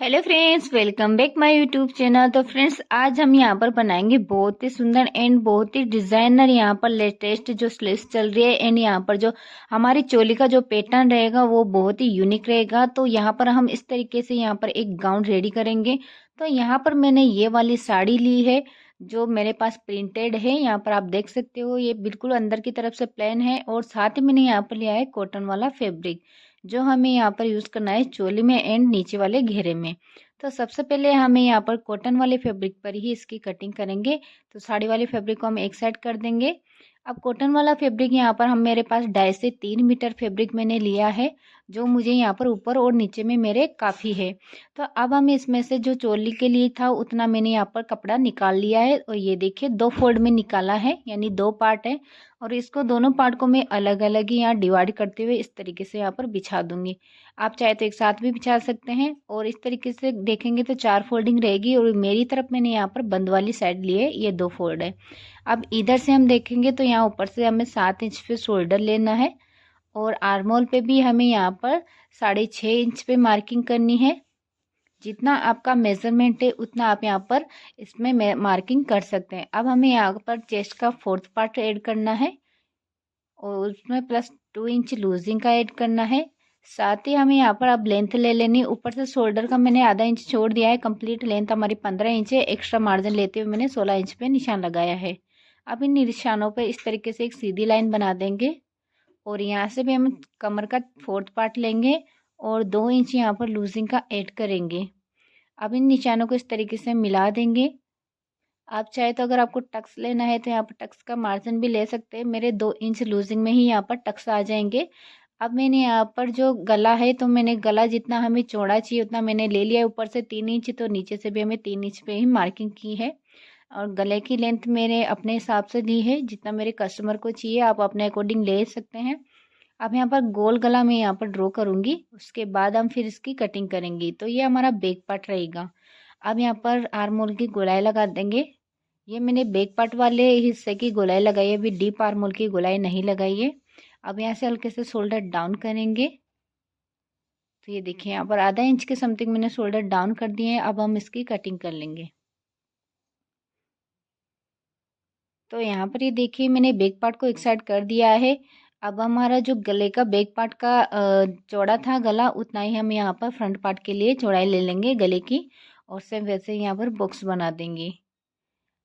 Hello friends, welcome back my YouTube channel. तो friends, आज हम यहाँ पर बनाएंगे बहुत ही सुंदर एंड बहुत ही डिजाइनर यहाँ पर लेटेस्ट जो स्लीव्स चल रही है। एंड यहाँ पर जो हमारी चोली का जो पैटर्न रहेगा वो बहुत ही यूनिक रहेगा। तो यहाँ पर हम इस तरीके से यहाँ पर एक गाउन रेडी करेंगे। तो यहाँ पर मैंने ये वाली साड़ी ली है जो मेरे पास प्रिंटेड है। यहाँ पर आप देख सकते हो ये बिल्कुल अंदर की तरफ से प्लेन है और साथ ही मैंने यहाँ पर लिया है कॉटन वाला फैब्रिक जो हमें यहाँ पर यूज करना है चोली में एंड नीचे वाले घेरे में। तो सबसे पहले हमें यहाँ पर कॉटन वाले फैब्रिक पर ही इसकी कटिंग करेंगे। तो साड़ी वाले फैब्रिक को हम एक साइड कर देंगे। अब कॉटन वाला फैब्रिक यहाँ पर हम मेरे पास 2.5 से 3 मीटर फैब्रिक मैंने लिया है जो मुझे यहाँ पर ऊपर और नीचे में मेरे काफ़ी है। तो अब हम इसमें से जो चोली के लिए था उतना मैंने यहाँ पर कपड़ा निकाल लिया है और ये देखिए 2 फोल्ड में निकाला है, यानी 2 पार्ट है। और इसको दोनों पार्ट को मैं अलग अलग ही यहाँ डिवाइड करते हुए इस तरीके से यहाँ पर बिछा दूंगी। आप चाहे तो एक साथ भी बिछा सकते हैं। और इस तरीके से देखेंगे तो 4 फोल्डिंग रहेगी और मेरी तरफ मैंने यहाँ पर बंद वाली साइड ली है, ये 2 फोल्ड है। अब इधर से हम देखेंगे तो यहाँ ऊपर से हमें 7 इंच पे शोल्डर लेना है और आर्मोल पे भी हमें यहाँ पर 6.5 इंच पे मार्किंग करनी है। जितना आपका मेजरमेंट है उतना आप यहाँ पर इसमें मार्किंग कर सकते हैं। अब हमें यहाँ पर चेस्ट का 4th पार्ट ऐड करना है और उसमें +2 इंच लूजिंग का ऐड करना है। साथ ही हमें यहाँ पर अब लेंथ ले लेनी। ऊपर से शोल्डर का मैंने आधा इंच छोड़ दिया है। कंप्लीट लेंथ हमारी 15 इंच है। एक्स्ट्रा मार्जिन लेते हुए मैंने 16 इंच पे निशान लगाया है। अब इन निशानों पे इस तरीके से एक सीधी लाइन बना देंगे और यहाँ से भी हम कमर का 4th पार्ट लेंगे और 2 इंच यहाँ पर लूजिंग का ऐड करेंगे। अब इन निशानों को इस तरीके से मिला देंगे। आप चाहे तो अगर आपको टक्स लेना है तो यहाँ पर टक्स का मार्जिन भी ले सकते हैं। मेरे 2 इंच लूजिंग में ही यहाँ पर टक्स आ जाएंगे। अब मैंने यहाँ पर जो गला है तो मैंने गला जितना हमें चौड़ा चाहिए उतना मैंने ले लिया है। ऊपर से 3 इंच तो नीचे से भी हमें 3 इंच पे ही मार्किंग की है। और गले की लेंथ मेरे अपने हिसाब से ली है, जितना मेरे कस्टमर को चाहिए आप अपने अकॉर्डिंग ले सकते हैं। अब यहाँ पर गोल गला मैं यहाँ पर ड्रॉ करूँगी, उसके बाद हम फिर इसकी कटिंग करेंगे। तो ये हमारा बैक पार्ट रहेगा। अब यहाँ पर आर्म होल की गोलाई लगा देंगे। ये मैंने बैक पार्ट वाले हिस्से की गोलाई लगाई है, अभी डीप आर्म होल की गोलाई नहीं लगाई है। अब यहाँ से हल्के से शोल्डर डाउन करेंगे। तो ये देखिए यहाँ पर आधा इंच के समथिंग मैंने शोल्डर डाउन कर दिए हैं। अब हम इसकी कटिंग कर लेंगे। तो यहाँ पर ये देखिए मैंने बैक पार्ट को एक साइड कर दिया है। अब हमारा जो गले का बैक पार्ट का चौड़ा था गला, उतना ही हम यहाँ पर फ्रंट पार्ट के लिए चौड़ाई ले लेंगे गले की और सेम वैसे यहाँ पर बॉक्स बना देंगे।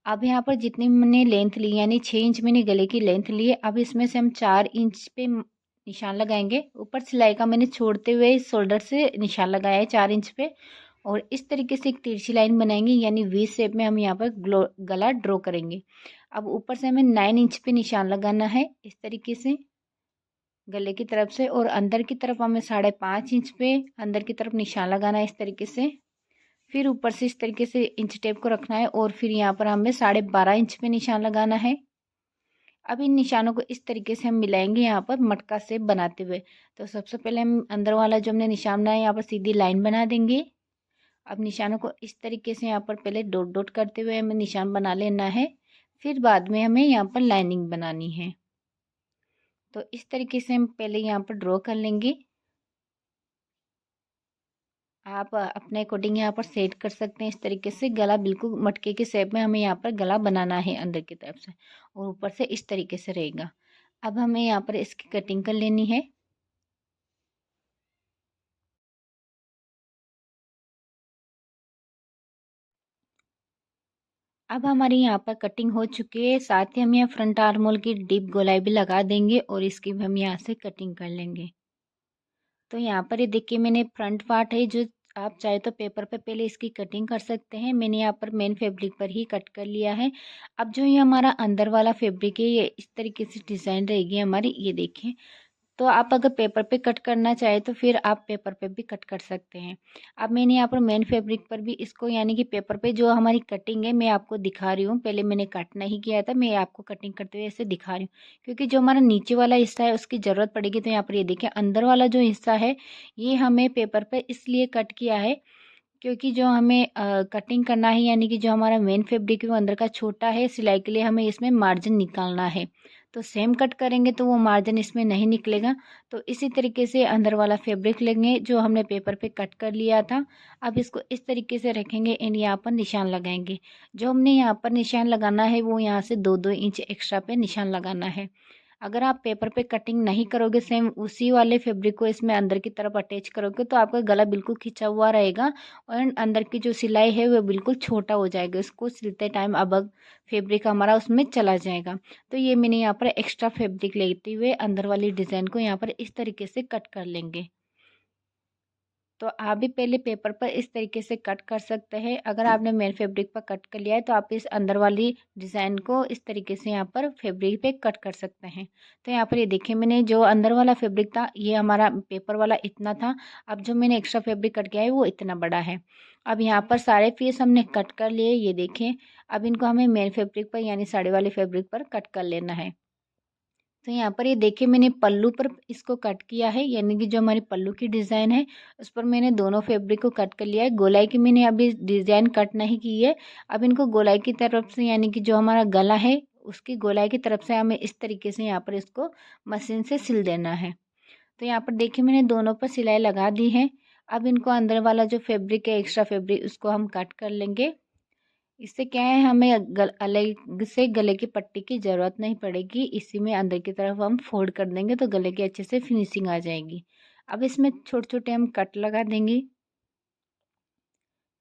अब यहाँ पर जितनी मैंने लेंथ ली यानी 6 इंच मैंने गले की लेंथ ली है। अब इसमें से हम 4 इंच पे निशान लगाएंगे। ऊपर सिलाई का मैंने छोड़ते हुए शोल्डर से निशान लगाया है 4 इंच पे और इस तरीके से एक तिरछी लाइन बनाएंगे, यानी वी शेप में हम यहाँ पर गला ड्रॉ करेंगे। अब ऊपर से हमें 9 इंच पे निशान लगाना है इस तरीके से गले की तरफ से, और अंदर की तरफ हमें 5.5 इंच पे अंदर की तरफ निशान लगाना है इस तरीके से। फिर ऊपर से इस तरीके से इंच टेप को रखना है और फिर यहाँ पर हमें 12.5 इंच पे निशान लगाना है। अब इन निशानों को इस तरीके से हम मिलाएंगे यहाँ पर मटका शेप बनाते हुए। तो सबसे पहले हम अंदर वाला जो हमने निशान बनाया यहाँ पर सीधी लाइन बना देंगे। अब निशानों को इस तरीके से यहाँ पर पहले डॉट डॉट करते हुए हमें निशान बना लेना है, फिर बाद में हमें यहाँ पर लाइनिंग बनानी है। तो इस तरीके से हम पहले यहाँ पर ड्रॉ कर लेंगे। आप अपने अकॉर्डिंग यहाँ पर सेट कर सकते हैं इस तरीके से। गला बिल्कुल मटके के शेप में हमें यहाँ पर गला बनाना है अंदर की तरफ से और ऊपर से इस तरीके से रहेगा। अब हमें यहाँ पर इसकी कटिंग कर लेनी है। अब हमारी यहाँ पर कटिंग हो चुकी है। साथ ही हम यहाँ फ्रंट आर्म होल की डीप गोलाई भी लगा देंगे और इसकी भी हम यहाँ से कटिंग कर लेंगे। तो यहाँ पर ये देखिए मैंने फ्रंट पार्ट है जो आप चाहे तो पेपर पे पहले इसकी कटिंग कर सकते हैं। मैंने यहाँ पर मेन फैब्रिक पर ही कट कर लिया है। अब जो ये हमारा अंदर वाला फैब्रिक है ये इस तरीके से डिज़ाइन रहेगी हमारी, ये देखिए। तो आप अगर पेपर पे कट करना चाहे तो फिर आप पेपर पे भी कट कर सकते हैं। अब मैंने यहाँ पर मेन फैब्रिक पर भी इसको यानी कि पेपर पे जो हमारी कटिंग है मैं आपको दिखा रही हूँ। पहले मैंने कट नहीं किया था, मैं आपको कटिंग करते हुए ऐसे दिखा रही हूँ क्योंकि जो हमारा नीचे वाला हिस्सा है उसकी ज़रूरत पड़ेगी। तो यहाँ पर ये देखिए अंदर वाला जो हिस्सा है ये हमें पेपर पर इसलिए कट किया है क्योंकि जो हमें कटिंग करना है यानी कि जो हमारा मेन फैब्रिक है वो अंदर का छोटा है, सिलाई के लिए हमें इसमें मार्जिन निकालना है। तो सेम कट करेंगे तो वो मार्जिन इसमें नहीं निकलेगा। तो इसी तरीके से अंदर वाला फैब्रिक लेंगे जो हमने पेपर पे कट कर लिया था। अब इसको इस तरीके से रखेंगे एंड यहाँ पर निशान लगाएंगे। जो हमने यहाँ पर निशान लगाना है वो यहाँ से 2-2 इंच एक्स्ट्रा पे निशान लगाना है। अगर आप पेपर पे कटिंग नहीं करोगे, सेम उसी वाले फैब्रिक को इसमें अंदर की तरफ अटैच करोगे, तो आपका गला बिल्कुल खिंचा हुआ रहेगा और अंदर की जो सिलाई है वो बिल्कुल छोटा हो जाएगा। इसको सिलते टाइम अब फैब्रिक हमारा उसमें चला जाएगा। तो ये मैंने यहाँ पर एक्स्ट्रा फैब्रिक लेते हुए अंदर वाली डिज़ाइन को यहाँ पर इस तरीके से कट कर लेंगे। तो आप भी पहले पेपर पर इस तरीके से कट कर सकते हैं। अगर आपने मेन फैब्रिक पर कट कर लिया है तो आप इस अंदर वाली डिज़ाइन को इस तरीके से यहाँ पर फैब्रिक पे कट कर सकते हैं। तो यहाँ पर ये देखिए, मैंने जो अंदर वाला फैब्रिक था ये हमारा पेपर वाला इतना था। अब जो मैंने एक्स्ट्रा फैब्रिक कट किया है वो इतना बड़ा है। अब यहाँ पर सारे पीस हमने कट कर लिए, ये देखें। अब इनको हमें मेन फैब्रिक पर यानी साड़ी वाले फैब्रिक पर कट कर लेना है। तो यहाँ पर ये देखिए, मैंने पल्लू पर इसको कट किया है, यानी कि जो हमारी पल्लू की डिज़ाइन है उस पर मैंने दोनों फैब्रिक को कट कर लिया है। गोलाई की मैंने अभी डिज़ाइन कट नहीं की है। अब इनको गोलाई की तरफ से यानी कि जो हमारा गला है उसकी गोलाई की तरफ से हमें इस तरीके से यहाँ पर इसको मशीन से सिल देना है। तो यहाँ पर देखिए, मैंने दोनों पर सिलाई लगा दी है। अब इनको अंदर वाला जो फैब्रिक है एक्स्ट्रा फैब्रिक उसको हम कट कर लेंगे। इससे क्या है, हमें अलग से गले की पट्टी की ज़रूरत नहीं पड़ेगी। इसी में अंदर की तरफ हम फोल्ड कर देंगे तो गले की अच्छे से फिनिशिंग आ जाएगी। अब इसमें छोटे छोटे हम कट लगा देंगे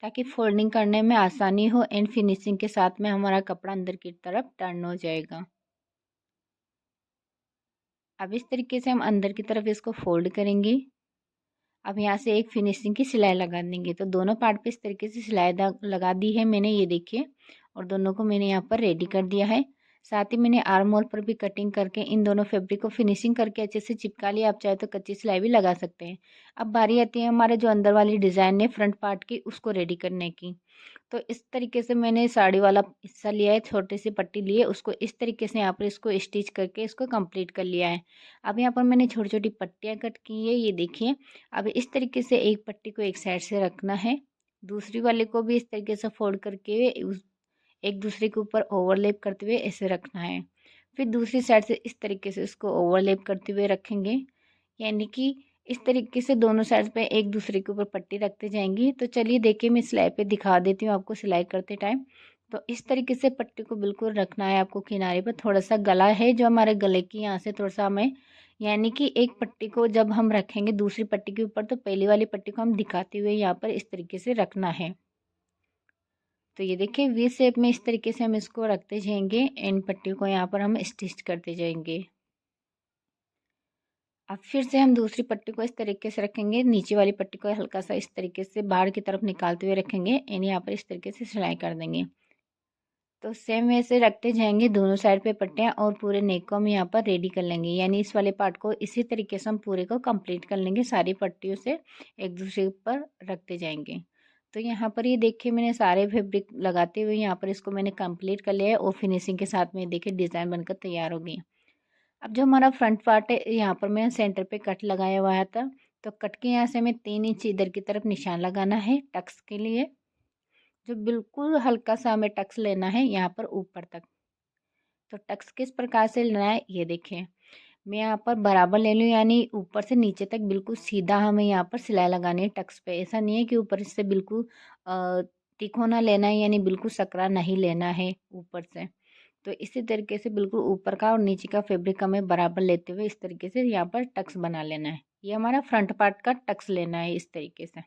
ताकि फोल्डिंग करने में आसानी हो एंड फिनिशिंग के साथ में हमारा कपड़ा अंदर की तरफ टर्न हो जाएगा। अब इस तरीके से हम अंदर की तरफ इसको फोल्ड करेंगे। अब यहाँ से एक फिनिशिंग की सिलाई लगा देंगे। तो दोनों पार्ट पे इस तरीके से सिलाई लगा दी है मैंने, ये देखिए, और दोनों को मैंने यहाँ पर रेडी कर दिया है। साथ ही मैंने आर्म होल पर भी कटिंग करके इन दोनों फैब्रिक को फिनिशिंग करके अच्छे से चिपका लिया। आप चाहे तो कच्ची सिलाई भी लगा सकते हैं। अब बारी आती है हमारे जो अंदर वाली डिज़ाइन है फ्रंट पार्ट की, उसको रेडी करने की। तो इस तरीके से मैंने साड़ी वाला हिस्सा लिया है, छोटी सी पट्टी ली है, उसको इस तरीके से यहाँ पर इसको स्टिच करके इसको कंप्लीट कर लिया है। अब यहाँ पर मैंने छोटी छोटी पट्टियाँ कट की है, ये देखिए। अब इस तरीके से एक पट्टी को एक साइड से रखना है, दूसरी वाले को भी इस तरीके से फोल्ड करके एक दूसरे के ऊपर ओवरलैप करते हुए ऐसे रखना है। फिर दूसरी साइड से इस तरीके से इसको ओवरलैप करते हुए रखेंगे, यानी कि इस तरीके से दोनों साइड पे एक दूसरे के ऊपर पट्टी रखते जाएंगी। तो चलिए देखिए, मैं सिलाई पे दिखा देती हूँ आपको सिलाई करते टाइम। तो इस तरीके से पट्टी को बिल्कुल रखना है आपको किनारे पर। थोड़ा सा गला है जो हमारे गले की, यहाँ से थोड़ा सा हमें, यानी कि एक पट्टी को जब हम रखेंगे दूसरी पट्टी के ऊपर तो पहली वाली पट्टी को हम दिखाते हुए यहाँ पर इस तरीके से रखना है। तो ये देखिए, वी शेप में इस तरीके से हम इसको रखते जाएंगे, इन पट्टी को यहाँ पर हम स्टिच करते जाएंगे। अब फिर से हम दूसरी पट्टी को इस तरीके से रखेंगे, नीचे वाली पट्टी को हल्का सा इस तरीके से बाहर की तरफ निकालते हुए रखेंगे एंड यहाँ पर इस तरीके से सिलाई कर देंगे। तो सेम वैसे रखते जाएंगे दोनों साइड पे पट्टियाँ और पूरे नेक को हम यहाँ पर रेडी कर लेंगे, यानी इस वाले पार्ट को इसी तरीके से हम पूरे को कंप्लीट कर लेंगे, सारी पट्टियों से एक दूसरे पर रखते जाएंगे। तो यहाँ पर ये देखिए, मैंने सारे फैब्रिक लगाते हुए यहाँ पर इसको मैंने कंप्लीट कर लिया है और फिनिशिंग के साथ में देखिए डिज़ाइन बनकर तैयार हो गई। अब जो हमारा फ्रंट पार्ट है यहाँ पर मैं सेंटर पे कट लगाया हुआ था। तो कट के यहाँ से हमें 3 इंच इधर की तरफ निशान लगाना है टक्स के लिए, जो बिल्कुल हल्का सा हमें टक्स लेना है यहाँ पर ऊपर तक। तो टक्स किस प्रकार से लेना है ये देखें, मैं यहाँ पर बराबर ले लूँ, यानी ऊपर से नीचे तक बिल्कुल सीधा हमें यहाँ पर सिलाई लगानी है टक्स पे। ऐसा नहीं है कि ऊपर से बिल्कुल तिकोना लेना है, यानी बिल्कुल सकरा नहीं लेना है ऊपर से। तो इसी तरीके से बिल्कुल ऊपर का और नीचे का फैब्रिक हमें बराबर लेते हुए इस तरीके से यहाँ पर टक्स बना लेना है। ये हमारा फ्रंट पार्ट का टक्स लेना है इस तरीके से।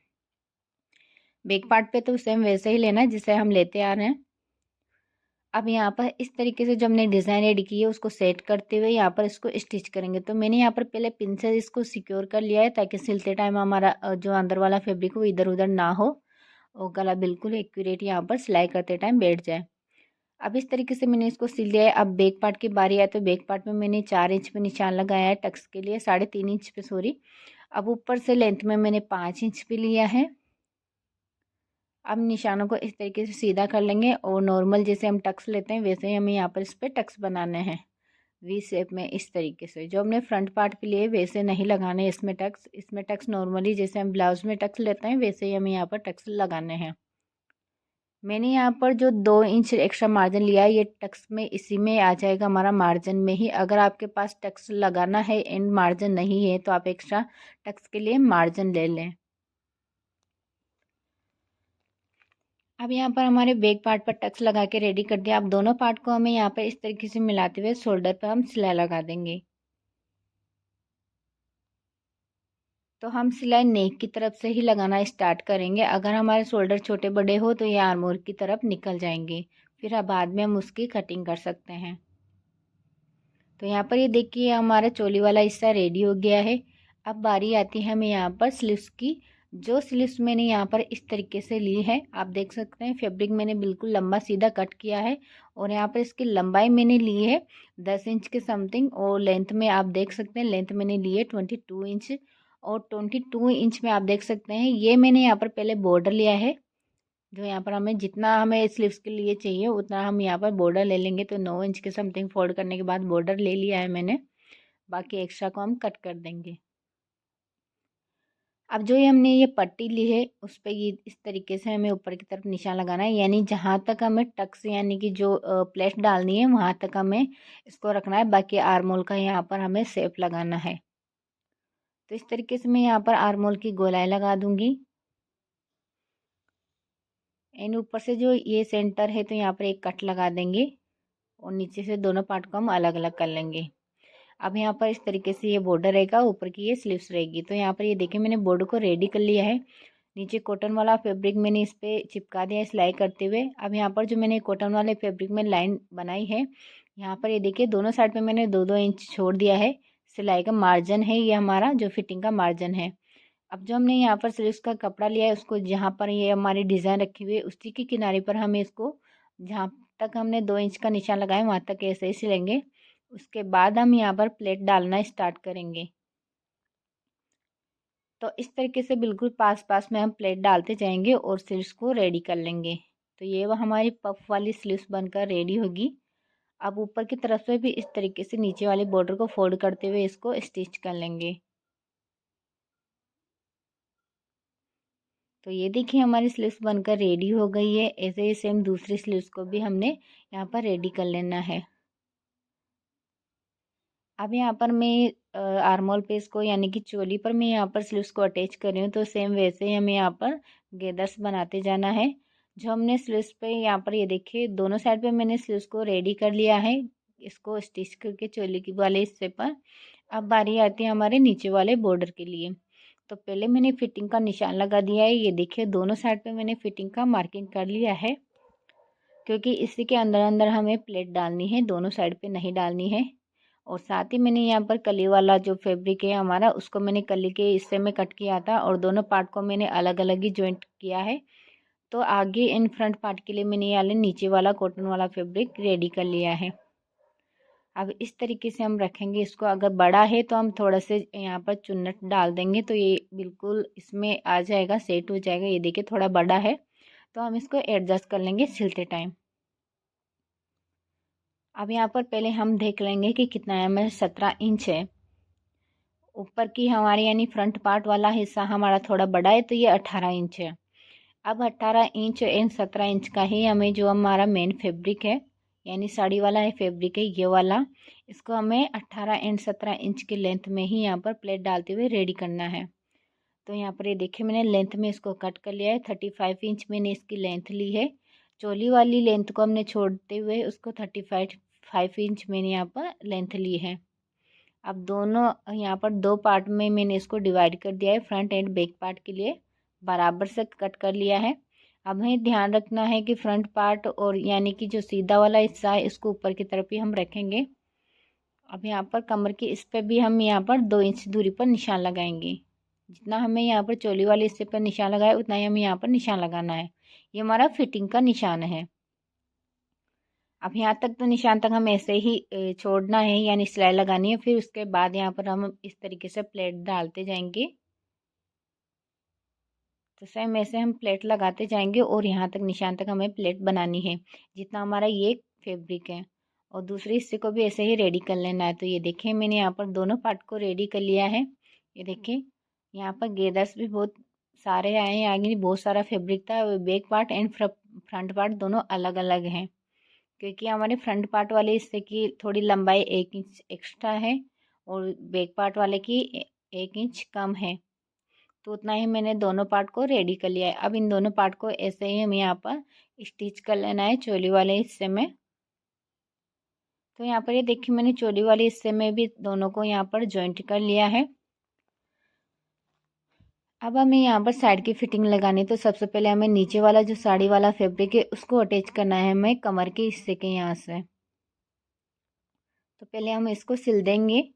बैक पार्ट पे तो सेम वैसे ही लेना है जिसे हम लेते आ रहे हैं। अब यहाँ पर इस तरीके से जो हमने डिज़ाइन रेडी की है उसको सेट करते हुए यहाँ पर इसको स्टिच करेंगे। तो मैंने यहाँ पर पहले पिन से इसको सिक्योर कर लिया है ताकि सिलते टाइम हमारा जो अंदर वाला फैब्रिक हो इधर उधर ना हो और गला बिल्कुल एक्यूरेट यहाँ पर सिलाई करते टाइम बैठ जाए। अब इस तरीके से मैंने इसको सिल लिया है। अब बैक पार्ट की बारी है तो बैक पार्ट में मैंने 4 इंच पे निशान लगाया है टक्स के लिए, 3.5 इंच पे सॉरी। अब ऊपर से लेंथ में मैंने 5 इंच पे लिया है। अब निशानों को इस तरीके से सीधा कर लेंगे और नॉर्मल जैसे हम टक्स लेते हैं वैसे ही हमें यहाँ पर इस पर टक्स बनाने हैं वी शेप में। इस तरीके से जो हमने फ्रंट पार्ट के लिए वैसे नहीं लगाने इसमें टक्स। इसमें टक्स नॉर्मली जैसे हम ब्लाउज में टक्स लेते हैं वैसे ही हमें यहाँ पर टक्स लगाने हैं। मैंने यहाँ पर जो 2 इंच एक्स्ट्रा मार्जिन लिया है, ये टक्स में इसी में आ जाएगा हमारा, मार्जिन में ही। अगर आपके पास टक्स लगाना है एंड मार्जिन नहीं है तो आप एक्स्ट्रा टक्स के लिए मार्जिन ले लें। अब यहाँ पर हमारे बैक पार्ट पर टक्स लगा के रेडी कर दिया। अब दोनों पार्ट को हमें यहाँ पर इस तरीके से मिलाते हुए शोल्डर पर हम सिलाई लगा देंगे। तो हम सिलाई नेक की तरफ से ही लगाना स्टार्ट करेंगे। अगर हमारे शोल्डर छोटे बड़े हो तो ये आर्मोर की तरफ निकल जाएंगे, फिर अब बाद में हम उसकी कटिंग कर सकते हैं। तो यहाँ पर ये देखिए हमारा चोली वाला हिस्सा रेडी हो गया है। अब बारी आती है हमें यहाँ पर स्लीव्स की। जो स्लीव्स मैंने यहाँ पर इस तरीके से ली है, आप देख सकते हैं फैब्रिक मैंने बिल्कुल लंबा सीधा कट किया है। और यहाँ पर इसकी लंबाई मैंने ली है 10 इंच के समथिंग, और लेंथ में आप देख सकते हैं लेंथ मैंने ली है 22 इंच। और 22 इंच में आप देख सकते हैं ये मैंने यहाँ पर पहले बॉर्डर लिया है। जो यहाँ पर हमें जितना हमें स्लीव्स के लिए चाहिए उतना हम यहाँ पर बॉर्डर ले लेंगे। तो 9 इंच के समथिंग फोल्ड करने के बाद बॉर्डर ले लिया है मैंने, बाकी एक्स्ट्रा को हम कट कर देंगे। अब जो ये हमने ये पट्टी ली है उस पर ये इस तरीके से हमें ऊपर की तरफ निशान लगाना है, यानी जहाँ तक हमें टक्स यानी कि जो प्लेट डालनी है वहाँ तक हमें इसको रखना है। बाकी आर्मोल का यहाँ पर हमें शेप लगाना है। तो इस तरीके से मैं यहाँ पर आर्मोल की गोलाई लगा दूंगी। एंड ऊपर से जो ये सेंटर है तो यहाँ पर एक कट लगा देंगे और नीचे से दोनों पार्ट को हम अलग अलग कर लेंगे। अब यहाँ पर इस तरीके से ये बॉर्डर रहेगा, ऊपर की ये स्लीव्स रहेगी। तो यहाँ पर ये देखिए मैंने बॉर्डर को रेडी कर लिया है। नीचे कॉटन वाला फैब्रिक मैंने इस पर चिपका दिया है सिलाई करते हुए। अब यहाँ पर जो मैंने कॉटन वाले फैब्रिक में लाइन बनाई है, यहाँ पर ये देखिए दोनों साइड पे मैंने 2-2 इंच छोड़ दिया है। सिलाई का मार्जिन है ये हमारा, जो फिटिंग का मार्जिन है। अब जो हमने यहाँ पर स्लीव्स का कपड़ा लिया है उसको जहाँ पर ये हमारी डिज़ाइन रखी हुई है उसी की किनारे पर हमें इसको जहाँ तक हमने 2 इंच का निशान लगाया वहाँ तक ऐसे ही सिलेंगे। उसके बाद हम यहाँ पर प्लेट डालना स्टार्ट करेंगे। तो इस तरीके से बिल्कुल पास पास में हम प्लेट डालते जाएंगे और स्लीव्स को रेडी कर लेंगे। तो ये वह हमारी पफ वाली स्लीव्स बनकर रेडी होगी। अब ऊपर की तरफ से भी इस तरीके से नीचे वाले बॉर्डर को फोल्ड करते हुए इसको स्टिच कर लेंगे। तो ये देखिए हमारी स्लीव्स बनकर रेडी हो गई है। ऐसे ही सेम दूसरी स्लीव्स को भी हमने यहाँ पर रेडी कर लेना है। अब यहाँ पर मैं आर्मोल पे इसको यानी कि चोली पर मैं यहाँ पर स्लीव्स को अटैच कर रही हूँ। तो सेम वैसे ही हमें यहाँ पर गेदर्स बनाते जाना है। जो हमने स्लीव्स पे यहाँ पर ये देखिए दोनों साइड पे मैंने स्लीव्स को रेडी कर लिया है, इसको स्टिच करके चोली की वाले हिस्से पर। अब बारी आती है हमारे नीचे वाले बॉर्डर के लिए। तो पहले मैंने फिटिंग का निशान लगा दिया है। ये देखिए दोनों साइड पे मैंने फिटिंग का मार्किंग कर लिया है, क्योंकि इसी के अंदर अंदर हमें प्लेट डालनी है, दोनों साइड पे नहीं डालनी है। और साथ ही मैंने यहाँ पर कली वाला जो फैब्रिक है हमारा उसको मैंने कली के हिस्से में कट किया था और दोनों पार्ट को मैंने अलग अलग ही जॉइंट किया है। तो आगे इन फ्रंट पार्ट के लिए मैंने ये नीचे वाला कॉटन वाला फैब्रिक रेडी कर लिया है। अब इस तरीके से हम रखेंगे इसको। अगर बड़ा है तो हम थोड़ा से यहाँ पर चुन्नट डाल देंगे तो ये बिल्कुल इसमें आ जाएगा, सेट हो जाएगा। ये देखिए थोड़ा बड़ा है तो हम इसको एडजस्ट कर लेंगे सिलते टाइम। अब यहाँ पर पहले हम देख लेंगे कि कितना है। हमें 17 इंच है। ऊपर की हमारे यानी फ्रंट पार्ट वाला हिस्सा हमारा थोड़ा बड़ा है तो ये 18 इंच है। अब 18 इंच एंड 17 इंच का ही हमें जो हमारा मेन फैब्रिक है यानी साड़ी वाला है फैब्रिक है ये वाला, इसको हमें 18 एंड 17 इंच की लेंथ में ही यहाँ पर प्लेट डालते हुए रेडी करना है। तो यहाँ पर ये देखिए मैंने लेंथ में इसको कट कर लिया है। 35 इंच मैंने इसकी लेंथ ली है। चोली वाली लेंथ को हमने छोड़ते हुए उसको 35 इंच मैंने यहाँ पर लेंथ ली है। अब दोनों यहाँ पर 2 पार्ट में मैंने इसको डिवाइड कर दिया है। फ्रंट एंड बैक पार्ट के लिए बराबर से कट कर लिया है। अब हमें ध्यान रखना है कि फ्रंट पार्ट और यानी कि जो सीधा वाला हिस्सा है इसको ऊपर की तरफ ही हम रखेंगे। अब यहाँ पर कमर के इस पर भी हम यहाँ पर 2 इंच दूरी पर निशान लगाएंगे। जितना हमें यहाँ पर चोली वाले हिस्से पर निशान लगाया उतना ही हमें यहाँ पर निशान लगाना है। ये हमारा फिटिंग का निशान है। अब यहाँ तक तो निशान तक हम ऐसे ही छोड़ना है यानी सिलाई लगानी है। फिर उसके बाद यहाँ पर हम इस तरीके से प्लेट डालते जाएंगे। तो सेम ऐसे हम प्लेट लगाते जाएंगे और यहाँ तक निशान तक हमें प्लेट बनानी है जितना हमारा ये फैब्रिक है। और दूसरे हिस्से को भी ऐसे ही रेडी कर लेना है। तो ये देखिए मैंने यहाँ पर दोनों पार्ट को रेडी कर लिया है। ये देखिए यहाँ पर गेदर्स भी बहुत सारे आए हैं। आगे बहुत सारा फैब्रिक था। Back part and front part दोनों अलग अलग हैं, क्योंकि हमारे फ्रंट पार्ट वाले हिस्से की थोड़ी लंबाई 1 इंच एक्स्ट्रा है और बैक पार्ट वाले की 1 इंच कम है। तो उतना ही मैंने दोनों पार्ट को रेडी कर लिया है। अब इन दोनों पार्ट को ऐसे ही हमें यहाँ पर स्टिच कर लेना है चोली वाले हिस्से में। तो यहाँ पर ये देखिए मैंने चोली वाले हिस्से में भी दोनों को यहाँ पर जॉइंट कर लिया है। अब हमें यहाँ पर साइड की फिटिंग लगानी है। तो सबसे पहले हमें नीचे वाला जो साड़ी वाला फैब्रिक है उसको अटैच करना है हमें कमर के हिस्से के यहाँ से। तो पहले हम इसको सिल देंगे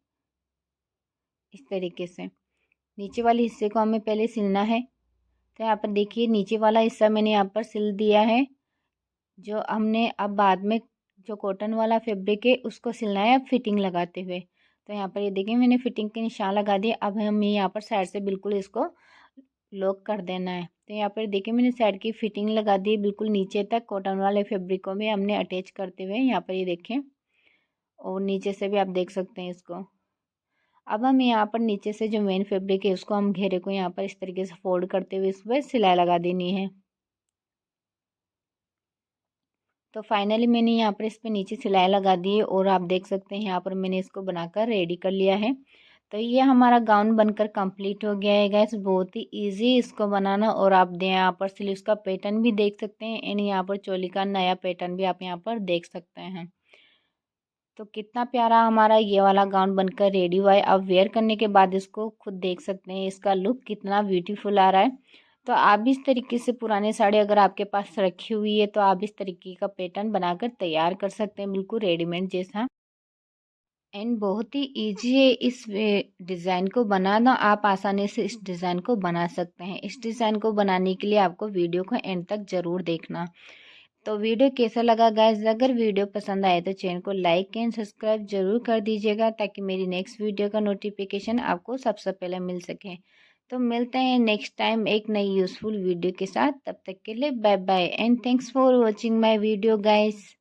इस तरीके से। नीचे वाले हिस्से को हमें पहले सिलना है। तो यहाँ पर देखिए नीचे वाला हिस्सा मैंने यहाँ पर सिल दिया है। जो हमने अब बाद में जो कॉटन वाला फैब्रिक है उसको सिलना है अब फिटिंग लगाते हुए। तो यहाँ पर ये देखिए मैंने फिटिंग के निशान लगा दिए। अब हमें यहाँ पर साइड से बिल्कुल इसको लॉक कर देना है। तो यहाँ पर देखिए मैंने साइड की फिटिंग लगा दी बिल्कुल नीचे तक। कॉटन वाले फैब्रिक को भी हमने अटैच करते हुए यहाँ पर ये देखें, और नीचे से भी आप देख सकते हैं इसको। अब हम यहाँ पर नीचे से जो मेन फैब्रिक है उसको हम घेरे को यहाँ पर इस तरीके से फोल्ड करते हुए इस पर सिलाई लगा देनी है। तो फाइनली मैंने यहाँ पर इस पर नीचे सिलाई लगा दी है और आप देख सकते हैं यहाँ पर मैंने इसको बनाकर रेडी कर लिया है। तो ये हमारा गाउन बनकर कंप्लीट हो गया है गाइस। बहुत ही इजी इसको बनाना। और आप यहाँ पर स्लीव्स का पैटर्न भी देख सकते हैं एंड यहाँ पर चोली का नया पैटर्न भी आप यहाँ पर देख सकते हैं। तो कितना प्यारा हमारा ये वाला गाउन बनकर रेडी हुआ है। अब वेयर करने के बाद इसको खुद देख सकते हैं इसका लुक कितना ब्यूटीफुल आ रहा है। तो आप भी इस तरीके से पुराने साड़ी अगर आपके पास रखी हुई है तो आप इस तरीके का पैटर्न बनाकर तैयार कर सकते हैं बिल्कुल रेडीमेड जैसा। एंड बहुत ही इजी है इस डिज़ाइन को बनाना। आप आसानी से इस डिज़ाइन को बना सकते हैं। इस डिज़ाइन को बनाने के लिए आपको वीडियो को एंड तक ज़रूर देखना। तो वीडियो कैसा लगा गाइस? अगर वीडियो पसंद आए तो चैनल को लाइक एंड सब्सक्राइब जरूर कर दीजिएगा, ताकि मेरी नेक्स्ट वीडियो का नोटिफिकेशन आपको सबसे पहले मिल सके। तो मिलते हैं नेक्स्ट टाइम एक नई यूज़फुल वीडियो के साथ। तब तक के लिए bye bye and thanks for watching my video guys.